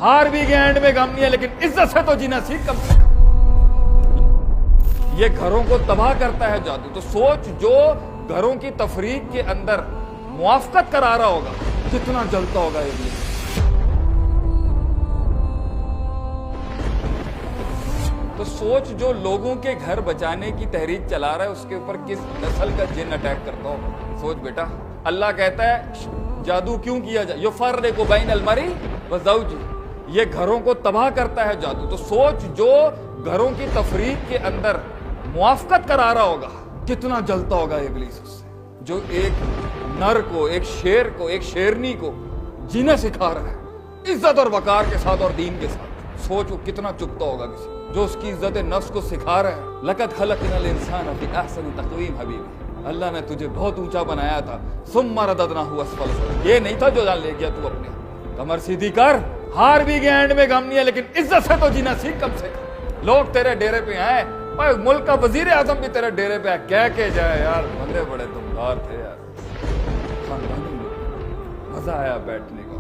ہار بھی گئے اینڈ میں غم نہیں ہے، لیکن عزت سے تو جینا سیکھ کم سے کم۔ یہ گھروں کو تباہ کرتا ہے جادو، تو سوچ جو گھروں کی تفریق کے اندر موافقت کرا رہا ہوگا کتنا جلتا ہوگا ابلیس۔ تو سوچ جو لوگوں کے گھر بچانے کی تحریک چلا رہا ہے اس کے اوپر کس نسل کا جن اٹیک کرتا ہوگا۔ سوچ بیٹا، اللہ کہتا ہے جادو کیوں کیا جائے، یفرق بین المرء وزوجہ، یہ گھروں کو تباہ کرتا ہے جادو۔ تو سوچ جو گھروں کی تفریق کے اندر موافقت کرا رہا ہوگا کتنا جلتا ہوگا ابلیس اس سے، جو ایک نر کو، ایک شیر کو، ایک شیرنی کو جینا سکھا رہا ہے عزت اور وقار کے ساتھ اور دین کے ساتھ۔ سوچ وہ کتنا چپتا ہوگا کسی جو اس کی عزت نفس کو سکھا رہا ہے۔ لقد خلقنا الانسان فی احسن تقویم، حبیبی، اللہ نے تجھے بہت اونچا بنایا تھا، ثم رددناہ اسفل سافلین، یہ نہیں تھا جو جان لے گیا تو اپنے کمر سیدھی کر، ہار بھی گئے اینڈ میں غم نہیں ہے، لیکن عزت سے تو جینا سیکھ کم سے کم۔ لوگ تیرے ڈیرے پہ آئے، ملک کا وزیر اعظم بھی تیرے ڈیرے پہ کہہ کے جائے یار بندے بڑے دمدار تھے یار، خاندانی لوگ، مزہ آیا بیٹھنے کا۔